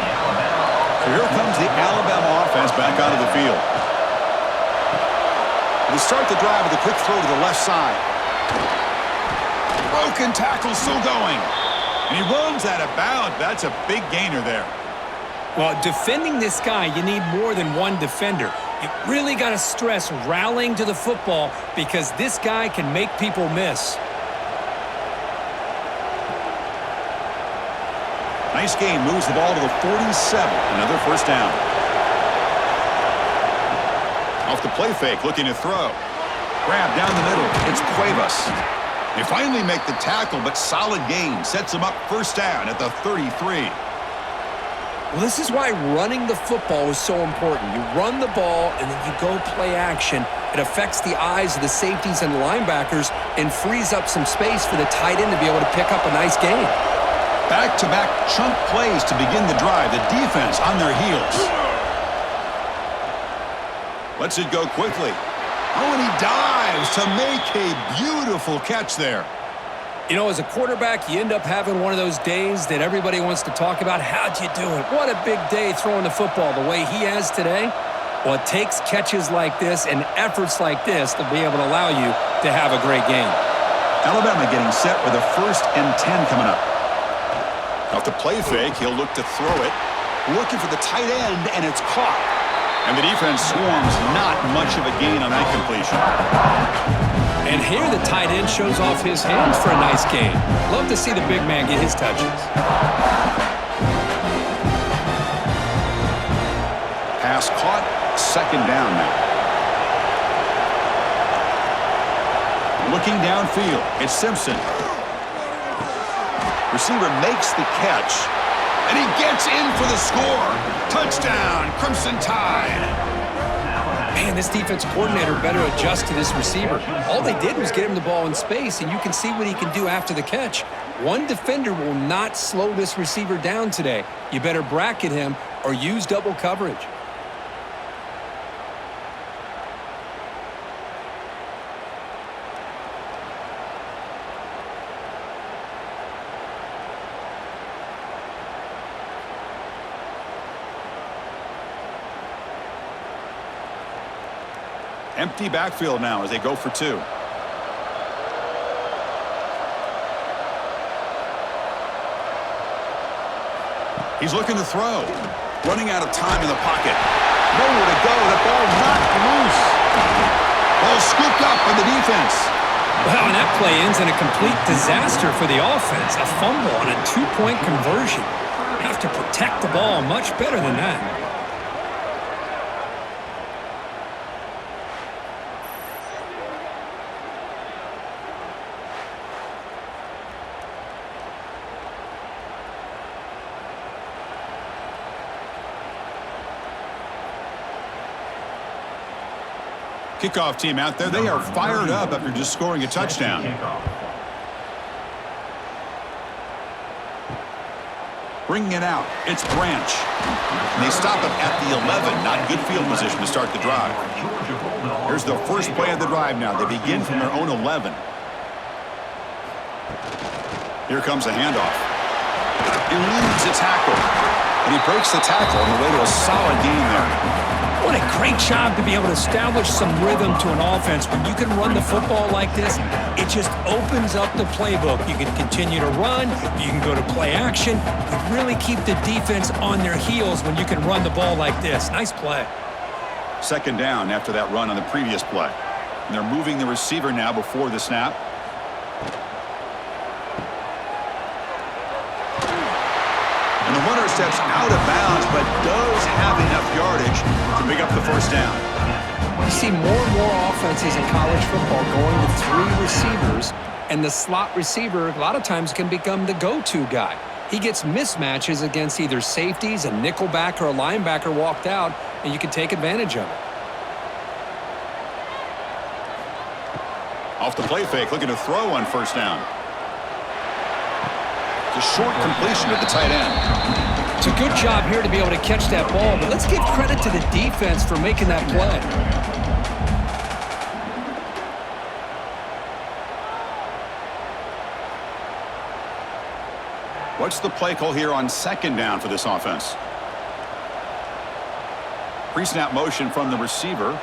So here comes the Alabama offense back out of the field. They start the drive with a quick throw to the left side. Broken tackle still going. And he runs out of bounds. That's a big gainer there. Well, defending this guy, you need more than one defender. You really got to stress rallying to the football because this guy can make people miss. Nice game. Moves the ball to the 47. Another 1st down. Off the play fake, looking to throw. Grab down the middle. It's Cuevas. They finally make the tackle, but solid gain. Sets them up 1st down at the 33. Well, this is why running the football is so important. You run the ball, and then you go play action. It affects the eyes of the safeties and the linebackers and frees up some space for the tight end to be able to pick up a nice gain. Back-to-back chunk plays to begin the drive. The defense on their heels. Lets it go quickly. Oh, and he dives to make a beautiful catch there. You know, as a quarterback, you end up having one of those days that everybody wants to talk about. How'd you do it? What a big day throwing the football the way he has today. Well, it takes catches like this and efforts like this to be able to allow you to have a great game. Alabama getting set with a 1st and 10 coming up. Off the play fake, he'll look to throw it. Looking for the tight end, and it's caught. And the defense swarms not much of a gain on that completion. And here the tight end shows off his hands for a nice gain. Love to see the big man get his touches. Pass caught, 2nd down now. Looking downfield, it's Simpson. Receiver makes the catch, and he gets in for the score. Touchdown, Crimson Tide. Man, this defense coordinator better adjust to this receiver. All they did was get him the ball in space, and you can see what he can do after the catch. One defender will not slow this receiver down today. You better bracket him or use double coverage. Empty backfield now as they go for 2. He's looking to throw. Running out of time in the pocket. Nowhere to go. The ball knocked loose. Ball scooped up by the defense. Well, and that play ends in a complete disaster for the offense. A fumble on a 2-point conversion. Have to protect the ball much better than that. Kickoff team out there. They are fired up after just scoring a touchdown. Bringing it out. It's Branch. And they stop him at the 11. Not good field position to start the drive. Here's the first play of the drive now. They begin from their own 11. Here comes a handoff. Eludes a tackle. And he breaks the tackle on the way to a solid gain there. What a great job to be able to establish some rhythm to an offense. When you can run the football like this, it just opens up the playbook. You can continue to run. You can go to play action. You really keep the defense on their heels when you can run the ball like this. Nice play. Second down after that run on the previous play. And they're moving the receiver now before the snap. And the runner steps out of bounds, but does have enough yardage to pick up the first down. You see more and more offenses in college football going to 3 receivers, and the slot receiver a lot of times can become the go-to guy. He gets mismatches against either safeties, a nickelback, or a linebacker walked out, and you can take advantage of it. Off the play fake, looking to throw on first down. It's a short completion at the tight end. It's a good job here to be able to catch that ball, but let's give credit to the defense for making that play. What's the play call here on second down for this offense? Pre-snap motion from the receiver.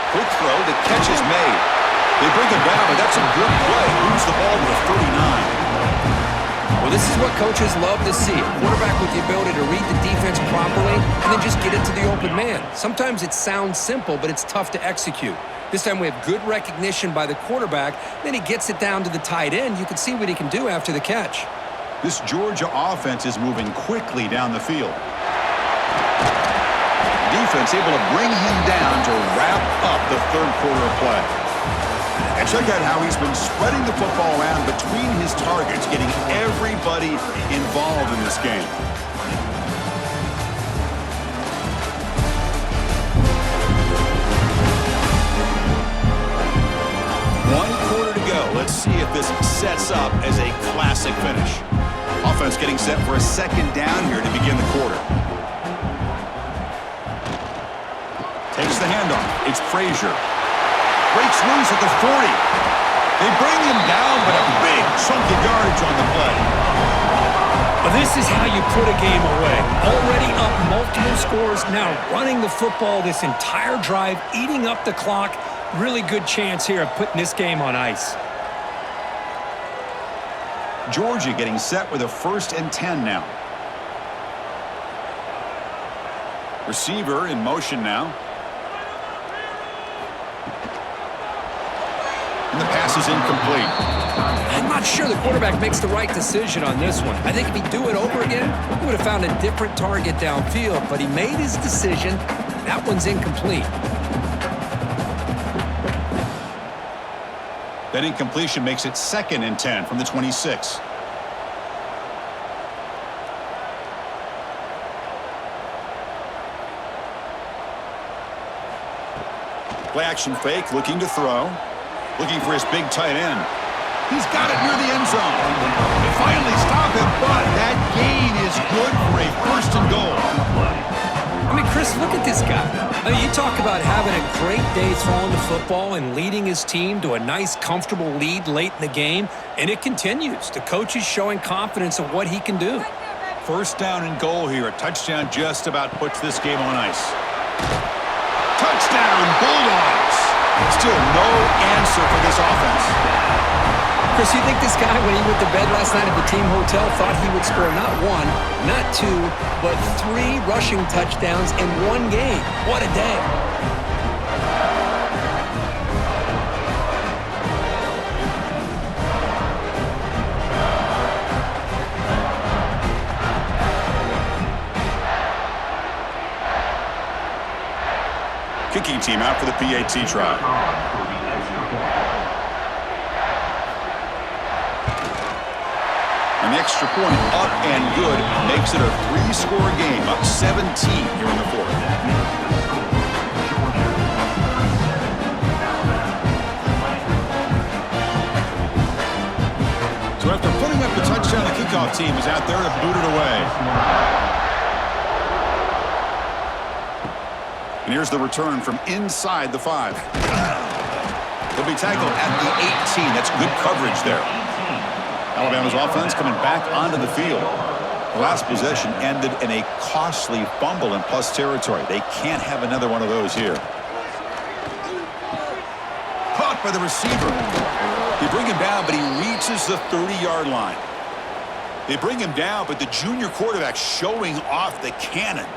Quick throw, the catch is made. They bring him down, but that's a good play. Moves the ball to the 39. Well, this is what coaches love to see. A quarterback with the ability to read the defense properly and then just get it to the open man. Sometimes it sounds simple, but it's tough to execute. This time we have good recognition by the quarterback. Then he gets it down to the tight end. You can see what he can do after the catch. This Georgia offense is moving quickly down the field. Defense able to bring him down to wrap up the third quarter of play. And check out how he's been spreading the football around between his targets, getting everybody involved in this game. One quarter to go. Let's see if this sets up as a classic finish. Offense getting set for a second down here to begin the quarter. Takes the handoff. It's Frazier. Breaks loose at the 40. They bring him down, but a big chunk of yardage on the play. Well, this is how you put a game away. Already up multiple scores, now running the football this entire drive, eating up the clock. Really good chance here of putting this game on ice. Georgia getting set with a 1st and 10 now. Receiver in motion now. And the pass is incomplete. I'm not sure the quarterback makes the right decision on this one. I think if he'd do it over again, he would have found a different target downfield, but he made his decision. That one's incomplete. That incompletion makes it 2nd and 10 from the 26. Play action fake, looking to throw. Looking for his big tight end. He's got it near the end zone. They finally stop him, but that gain is good for a 1st and goal. I mean, Chris, look at this guy. I mean, you talk about having a great day throwing the football and leading his team to a nice, comfortable lead late in the game, and it continues. The coach is showing confidence of what he can do. 1st down and goal here. A touchdown just about puts this game on ice. Touchdown, Bulldogs! Still no answer for this offense. Chris, you think this guy, when he went to bed last night at the team hotel, thought he would score not 1, not 2, but 3 rushing touchdowns in one game? What a day. Kicking team out for the PAT try. An extra point up and good makes it a 3-score game, up 17 here in the fourth. So after putting up the touchdown, the kickoff team is out there to boot it away. And here's the return from inside the 5. He'll be tackled at the 18. That's good coverage there. Alabama's offense coming back onto the field. The last possession ended in a costly fumble in plus territory. They can't have another one of those here. Caught by the receiver. They bring him down, but he reaches the 30-yard line. They bring him down, but the junior quarterback showing off the cannon.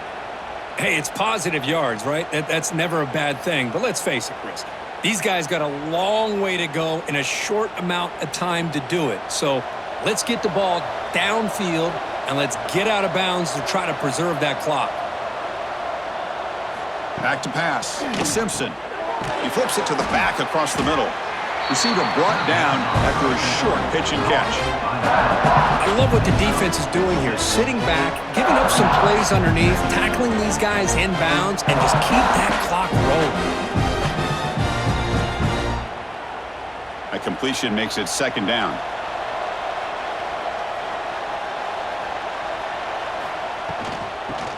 Hey, it's positive yards, right? That's never a bad thing. But let's face it, Chris. These guys got a long way to go in a short amount of time to do it. So let's get the ball downfield, and let's get out of bounds to try to preserve that clock. Back to pass. Simpson. He flips it to the back across the middle. Receiver brought down after a short pitch and catch. I love what the defense is doing here. Sitting back, giving up some plays underneath, tackling these guys in bounds, and just keep that clock rolling. A completion makes it second down.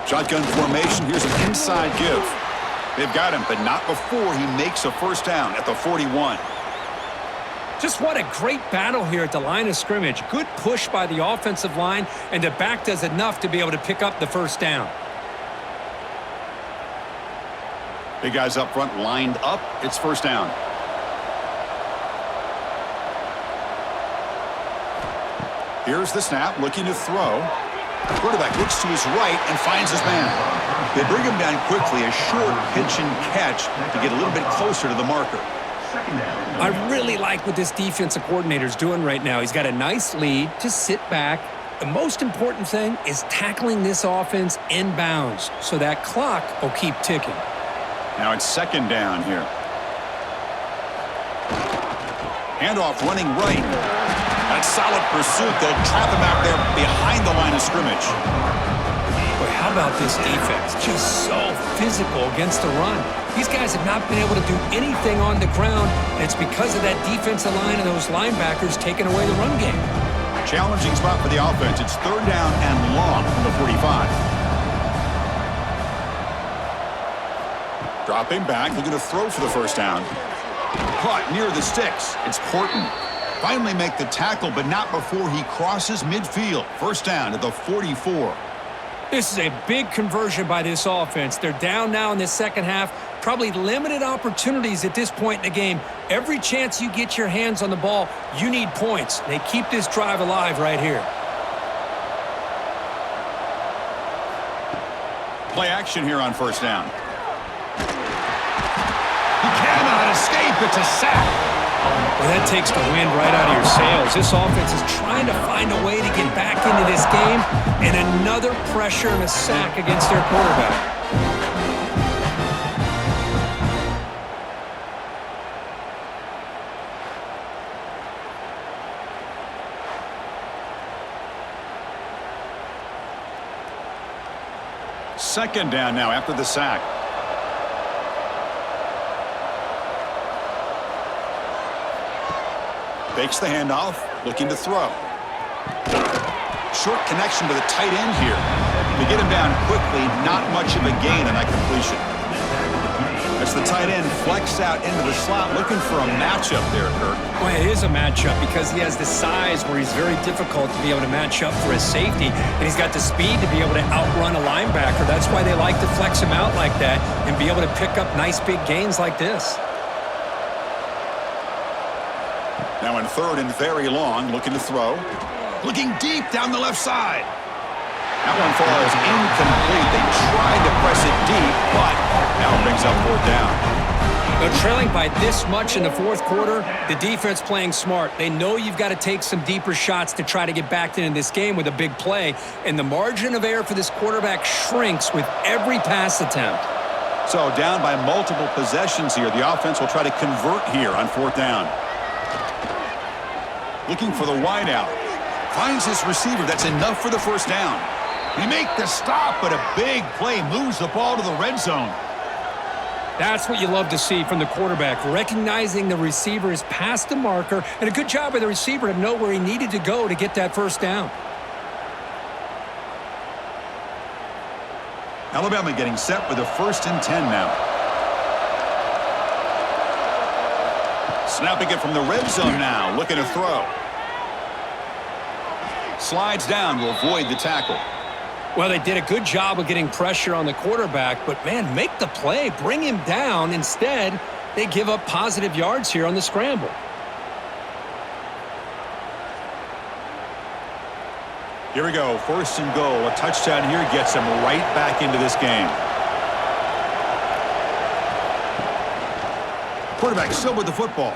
Shotgun formation. Here's an inside give. They've got him, but not before he makes a first down at the 41. Just what a great battle here at the line of scrimmage. Good push by the offensive line, and the back does enough to be able to pick up the first down. Big guys up front lined up. It's first down. Here's the snap, looking to throw. The quarterback looks to his right and finds his man. They bring him down quickly, a short pitch and catch to get a little bit closer to the marker. I really like what this defensive coordinator is doing right now. He's got a nice lead to sit back. The most important thing is tackling this offense in bounds, so that clock will keep ticking. Now it's second down here. Handoff running right. That solid pursuit. They'll trap him out there behind the line of scrimmage. Boy, how about this defense? Just so physical against the run. These guys have not been able to do anything on the ground, and it's because of that defensive line and those linebackers taking away the run game. Challenging spot for the offense. It's third down and long from the 45. Dropping back, looking to throw for the first down. Caught near the sticks. It's Horton. Finally make the tackle, but not before he crosses midfield. First down at the 44. This is a big conversion by this offense. They're down now in the second half. Probably limited opportunities at this point in the game. Every chance you get your hands on the ball, you need points. They keep this drive alive right here. Play action here on first down. He cannot escape. It's a sack. Well, that takes the wind right out of your sails. This offense is trying to find a way to get back into this game, and another pressure and a sack against their quarterback. Second down now after the sack. Fakes the handoff, looking to throw. Short connection to the tight end here. They get him down quickly, not much of a gain on that completion. As the tight end flex out into the slot, looking for a matchup there, Kurt. Well, it is a matchup because he has the size where he's very difficult to be able to match up for his safety, and he's got the speed to be able to outrun a linebacker. That's why they like to flex him out like that and be able to pick up nice big gains like this. Now in third and very long, looking to throw. Looking deep down the left side. That one falls incomplete. They tried to press it deep, but now it brings up fourth down. They're trailing by this much in the fourth quarter. The defense playing smart. They know you've got to take some deeper shots to try to get back into this game with a big play, and the margin of error for this quarterback shrinks with every pass attempt. So down by multiple possessions here. The offense will try to convert here on fourth down. Looking for the wideout. Finds his receiver. That's enough for the first down. They make the stop, but a big play moves the ball to the red zone. That's what you love to see from the quarterback, recognizing the receiver is past the marker, and a good job by the receiver to know where he needed to go to get that first down. Alabama getting set with a 1st and 10 now. Snapping it from the red zone now, looking to throw. Slides down to avoid the tackle. Well, they did a good job of getting pressure on the quarterback, but, man, make the play, bring him down. Instead, they give up positive yards here on the scramble. Here we go, 1st and goal. A touchdown here gets them right back into this game. Quarterback still with the football.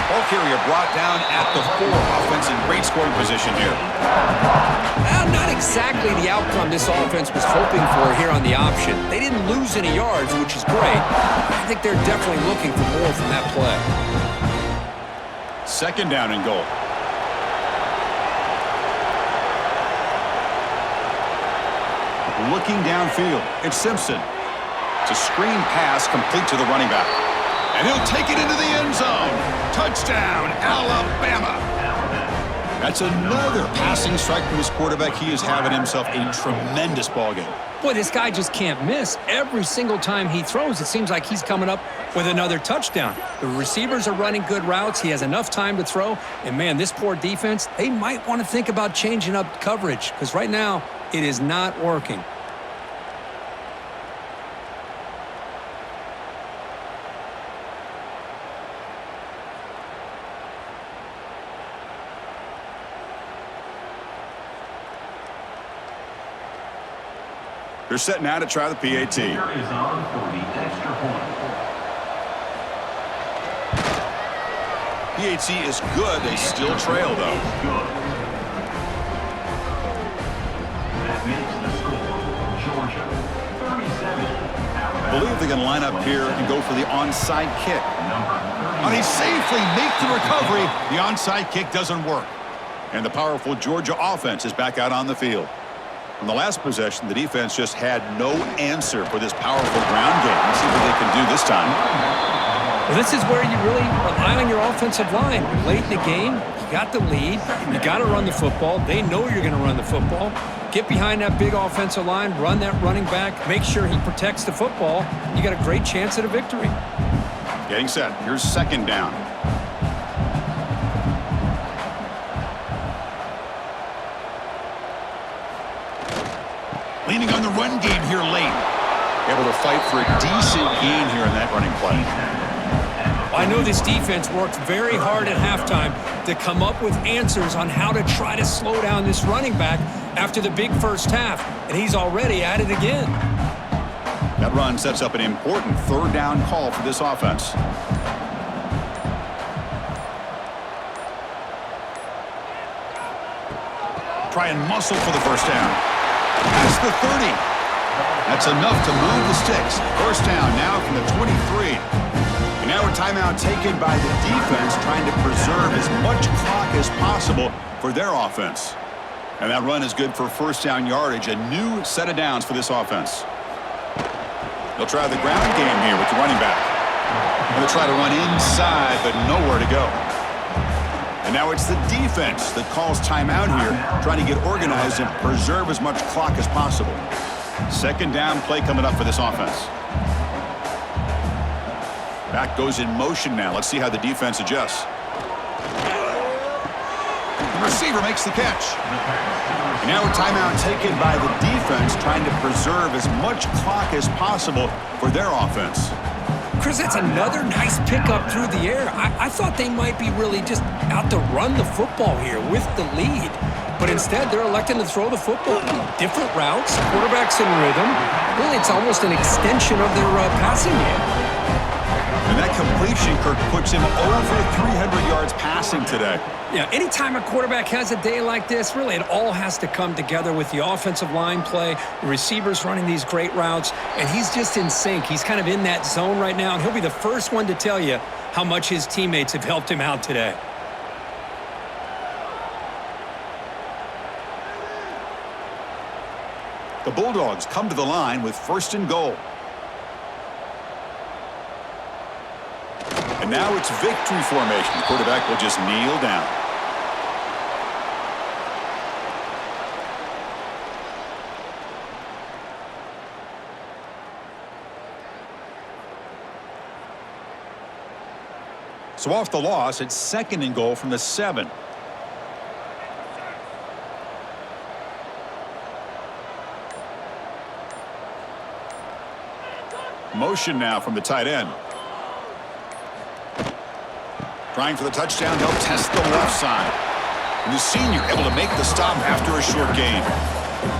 Ball carrier brought down at the 4. Offense in great scoring position here. Not exactly the outcome this offense was hoping for here on the option. They didn't lose any yards, which is great. I think they're definitely looking for more from that play. 2nd down and goal. Looking downfield, it's Simpson. It's a screen pass complete to the running back. And he'll take it into the end zone. Touchdown, Alabama. That's another passing strike from his quarterback. He is having himself a tremendous ball game. Boy, this guy just can't miss. Every single time he throws, it seems like he's coming up with another touchdown. The receivers are running good routes. He has enough time to throw. And, man, this poor defense, they might want to think about changing up coverage because right now it is not working. They're setting out to try the PAT. Here is on for the extra point. PAT is good. They still trail, though. Good. That makes the score Georgia 37. Alabama. Believe they can line up here and go for the onside kick. Number 30. And he safely make the recovery. The onside kick doesn't work. And the powerful Georgia offense is back out on the field. In the last possession, the defense just had no answer for this powerful ground game. Let's see what they can do this time. Well, this is where you really rely on your offensive line. Late in the game, you got the lead. You got to run the football. They know you're going to run the football. Get behind that big offensive line, run that running back, make sure he protects the football. You got a great chance at a victory. Getting set. Here's 2nd down. Leaning on the run game here late. Able to fight for a decent gain here in that running play. I know this defense worked very hard at halftime to come up with answers on how to try to slow down this running back after the big first half, and he's already at it again. That run sets up an important 3rd down call for this offense. Try and muscle for the first down. That's the 30. That's enough to move the Stix. First down now from the 23. And now a timeout taken by the defense trying to preserve as much clock as possible for their offense. And that run is good for 1st down yardage, a new set of downs for this offense. They'll try the ground game here with the running back. And they'll try to run inside, but nowhere to go. And now it's the defense that calls timeout here, trying to get organized and preserve as much clock as possible. 2nd down play coming up for this offense. Back goes in motion now. Let's see how the defense adjusts. The receiver makes the catch. And now a timeout taken by the defense, trying to preserve as much clock as possible for their offense. Chris, that's another nice pickup through the air. I thought they might be really just out to run the football here with the lead. But instead, they're electing to throw the football. Different routes, quarterbacks in rhythm. Really, it's almost an extension of their passing game. And that completion, Kirk, puts him over 300 yards passing today. Yeah, anytime a quarterback has a day like this, really it all has to come together with the offensive line play, the receivers running these great routes, and he's just in sync. He's kind of in that zone right now, and he'll be the first one to tell you how much his teammates have helped him out today. The Bulldogs come to the line with 1st and goal. And now it's victory formation. The quarterback will just kneel down. So off the loss, it's 2nd and goal from the 7. Motion now from the tight end. Trying for the touchdown, they'll test the left side. And the senior able to make the stop after a short gain.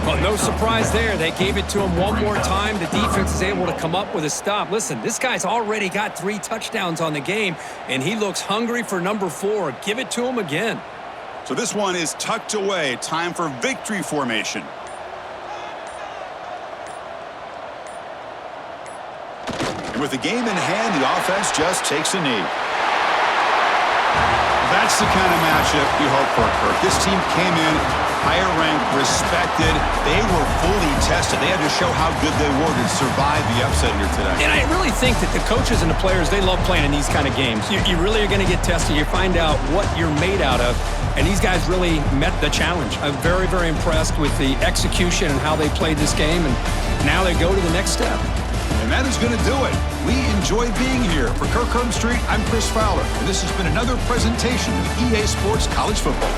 Well, no surprise there. They gave it to him one more time. The defense is able to come up with a stop. Listen, this guy's already got 3 touchdowns on the game, and he looks hungry for number 4. Give it to him again. So this one is tucked away. Time for victory formation. And with the game in hand, the offense just takes a knee. That's the kind of matchup you hope for, Kirk. This team came in higher ranked, respected. They were fully tested. They had to show how good they were to survive the upset here today. And I really think that the coaches and the players, they love playing in these kind of games. You really are going to get tested. You find out what you're made out of. And these guys really met the challenge. I'm very, very impressed with the execution and how they played this game. And now they go to the next step. And that is going to do it. We enjoy being here. For Kirk Street, I'm Chris Fowler. And this has been another presentation of EA Sports College Football.